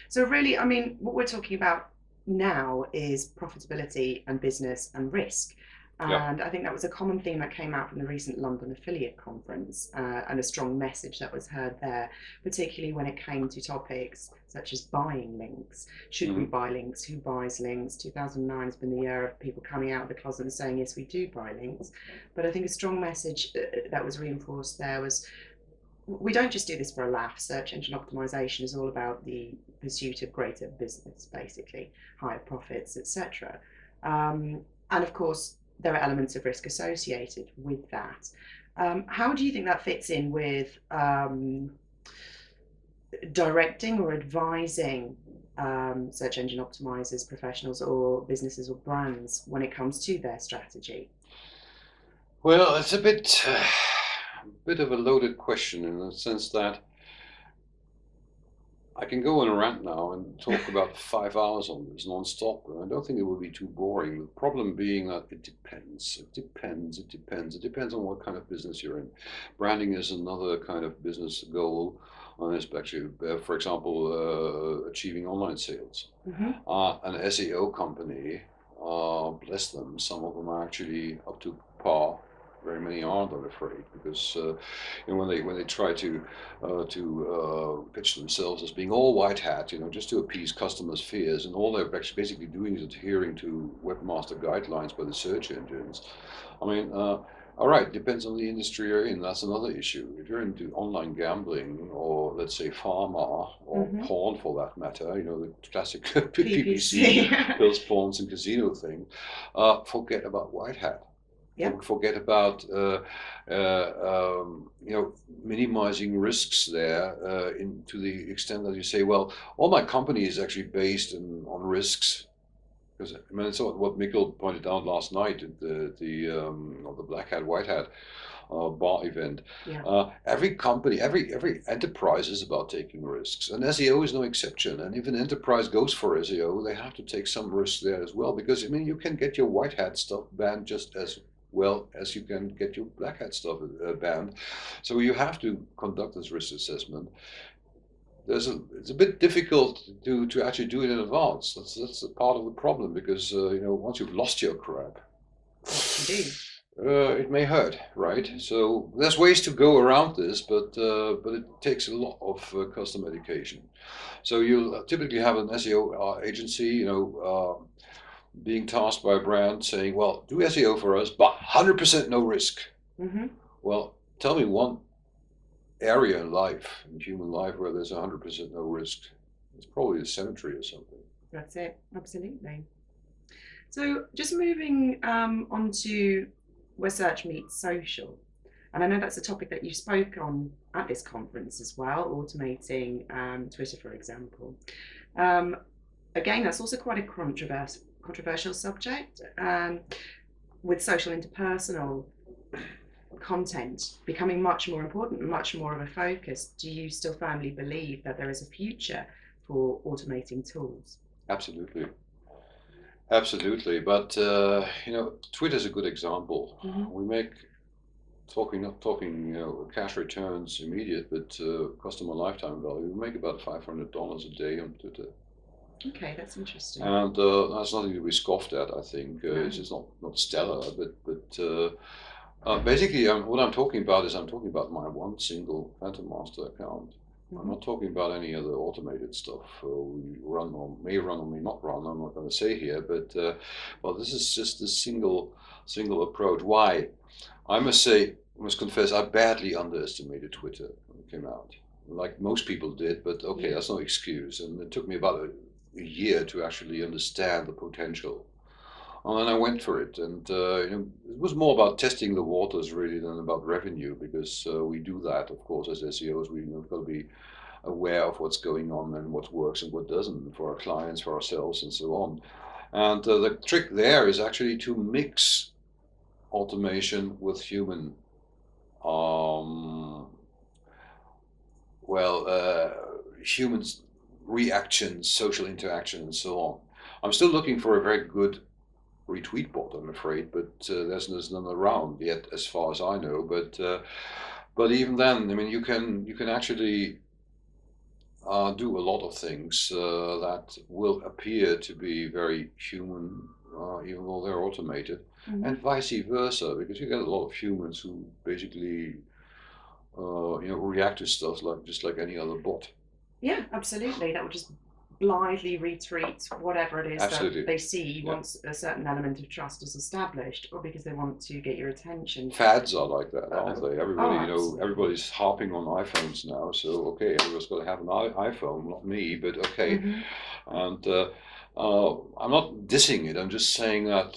So really, I mean, what we're talking about now is profitability and business and risk. Yeah. And I think that was a common theme that came out from the recent London affiliate conference, and a strong message that was heard there, particularly when it came to topics such as buying links. Should we Hmm. buy links? Who buys links? 2009 has been the year of people coming out of the closet and saying, yes, we do buy links. But I think a strong message that was reinforced there was we don't just do this for a laugh. Search engine optimization is all about the pursuit of greater business, basically, higher profits, etc. And of course, there are elements of risk associated with that. How do you think that fits in with directing or advising search engine optimizers, professionals, or businesses or brands when it comes to their strategy? Well, it's a bit of a loaded question in the sense that I can go on a rant now and talk about 5 hours on this non-stop, and I don't think it would be too boring. The problem being that it depends. It depends. It depends. It depends on what kind of business you're in. Branding is another kind of business goal, and especially, for example, achieving online sales. Mm-hmm. An SEO company, bless them, some of them are actually up to par. Very many aren't, I'm afraid, because when they try to pitch themselves as being all white hat, just to appease customers' fears, and all they're actually basically doing is adhering to webmaster guidelines by the search engines. I mean, all right, depends on the industry you're in. That's another issue. If you're into online gambling, or let's say pharma or Mm-hmm. porn for that matter, the classic PPC, PPC. pills, pawns, and casino thing, forget about white hat. Yep. Forget about minimizing risks there, to the extent that you say, well, all my company is actually based on risks. Because I mean, it's what Mikkel pointed out last night at the Black Hat White Hat bar event. Yeah. Every company, every enterprise is about taking risks, and SEO is no exception. And if an enterprise goes for SEO, they have to take some risks there as well. Because I mean, you can get your white hat stuff banned just as well as you can get your black hat stuff banned. So you have to conduct this risk assessment. It's a bit difficult to actually do it in advance. That's a part of the problem, because once you've lost your crap, What to do? it may hurt, right? So there's ways to go around this, but it takes a lot of custom education. So you'll typically have an SEO agency, being tasked by a brand saying, "Well, do SEO for us, but 100% no risk." Mm-hmm. Well, tell me one area in life, in human life, where there's 100% no risk. It's probably a cemetery or something. That's it. Absolutely. So just moving on to where search meets social. And I know that's a topic that you spoke on at this conference as well, automating Twitter, for example. Um, Again, that's also quite a controversial subject, with social interpersonal content becoming much more important and much more of a focus. Do you still firmly believe that there is a future for automating tools? Absolutely. Absolutely. But, Twitter is a good example. Mm-hmm. We make not talking, cash returns immediate, but customer lifetime value. We make about $500 a day on Twitter. Okay, that's interesting. And that's nothing to be scoffed at, I think. It's No. just not stellar, but basically, what I'm talking about is I'm talking about my one single Fantomaster account. I'm Mm-hmm. not talking about any other automated stuff we run or may run or may not run. I'm not going to say here, but well, this is just a single approach. Why? I must say, I must confess, I badly underestimated Twitter when it came out, like most people did. But okay, Yeah. that's no excuse. And it took me about a year to actually understand the potential. And then I went for it, and it was more about testing the waters really than about revenue, because we do that, of course, as SEOs. We've got to be aware of what's going on and what works and what doesn't for our clients, for ourselves, and so on. And the trick there is actually to mix automation with human, um, well, humans reactions, social interaction, and so on. I'm still looking for a very good retweet bot, I'm afraid, but there's none around yet, as far as I know. But even then, I mean, you can actually do a lot of things that will appear to be very human, even though they're automated, Hmm. and vice versa, because you get a lot of humans who basically, react to stuff like just like any other bot. Yeah, absolutely. That would just blithely retweet whatever it is that Absolutely, they see yeah. once a certain element of trust is established, or because they want to get your attention. Fads are like that, aren't they? Oh, Everybody, absolutely. everybody's harping on iPhones now. So okay, everyone's got to have an iPhone, not me, but okay. Hmm. And I'm not dissing it. I'm just saying that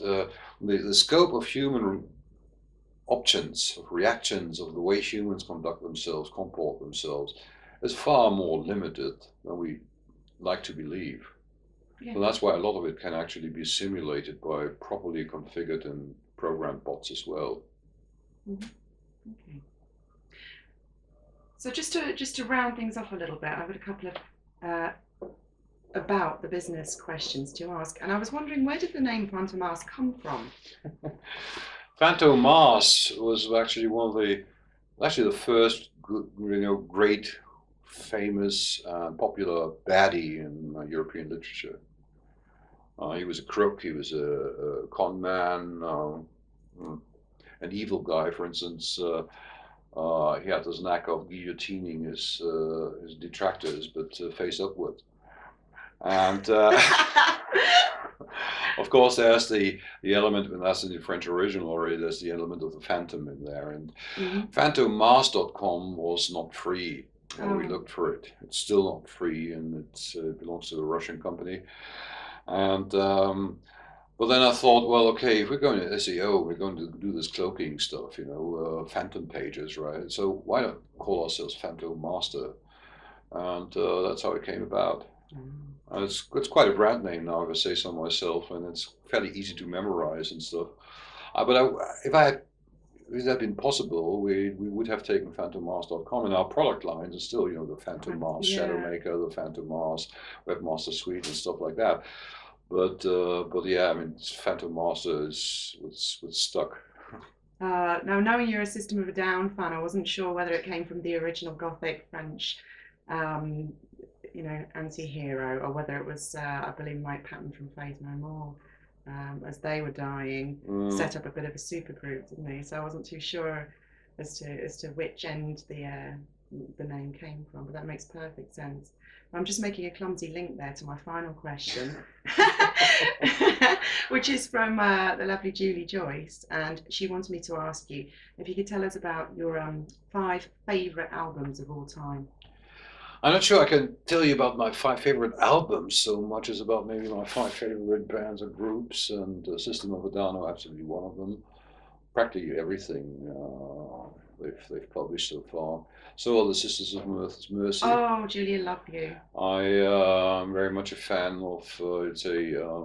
the scope of human options, of reactions, of the way humans conduct themselves, comport themselves, is far more limited than we like to believe. Yeah. So that's why a lot of it can actually be simulated by properly configured and programmed bots as well. Hmm. Okay. So just to round things off a little bit, I've got a couple of uh, about the business questions to ask, and I was wondering, where did the name Fantomas come from? Fantomas was actually the first great, famous, popular baddie in European literature. He was a crook. He was a con man, an evil guy. For instance, he had this knack of guillotining his detractors, but face upward. And of course, there's the element, and that's in the French original already. There's the element of the phantom in there, and Hmm. Fantomaster.com was not free. Well, we Oh. looked for it. It's still not free, and it belongs to a Russian company. And but then I thought, well, okay, if we're going to SEO, we're going to do this cloaking stuff, phantom pages, right? So why not call ourselves Fantomaster? And that's how it came about. Mm. It's quite a brand name now, if I say so myself, and it's fairly easy to memorize and stuff. If it had been possible, we would have taken Fantomas.com, and our product lines are still, the Phantom Quite, Mask Shadow yeah. Maker, the Phantom Mask Webmaster Suite, and stuff like that. But yeah, I mean, Phantom Master is what's stuck. Now, knowing you're a System of a Down fan, I wasn't sure whether it came from the original Gothic French, um, anti-hero, or whether it was, I believe, Mike Patton from Faith No More, as they were dying, Mm. set up a bit of a supergroup, didn't they? So I wasn't too sure as to which end the name came from, but that makes perfect sense. I'm just making a clumsy link there to my final question, which is from the lovely Julie Joyce, and she wanted me to ask you if you could tell us about your 5 favourite albums of all time. I'm not sure I can tell you about my 5 favorite albums so much as about maybe my 5 favorite bands or groups, and System of a Down are absolutely one of them. Practically everything they've published so far. So are the Sisters of Mercy. Oh, Julia, love you. I am very much a fan of it's a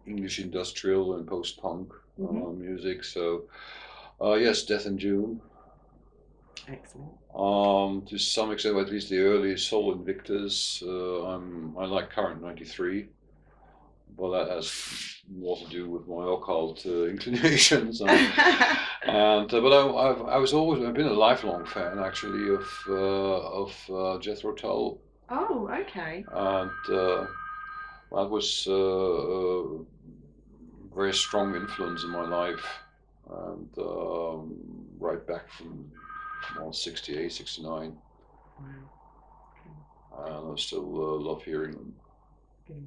English industrial and post-punk Hmm. music. So yes, Death in June. Excellent. To some extent, at least the early Soul Invictus. I like Current 93, but that has more to do with my occult inclinations. I've been a lifelong fan actually of Jethro Tull, Oh, okay. and that was a very strong influence in my life, and right back from 68, 69. Wow. And I still love hearing them. Okay.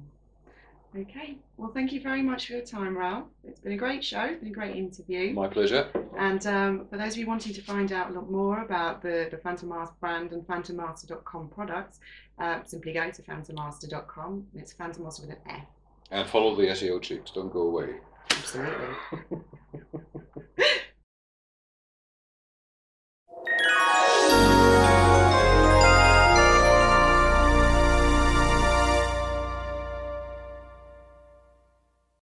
Okay. Well, thank you very much for your time, Ralph. It's been a great show. It's been a great interview. My pleasure. And for those of you wanting to find out a lot more about the Fantomaster brand and Fantomaster.com products, simply go to Fantomaster.com. It's Fantomaster with an F. And follow the SEO chicks. Don't go away. Absolutely.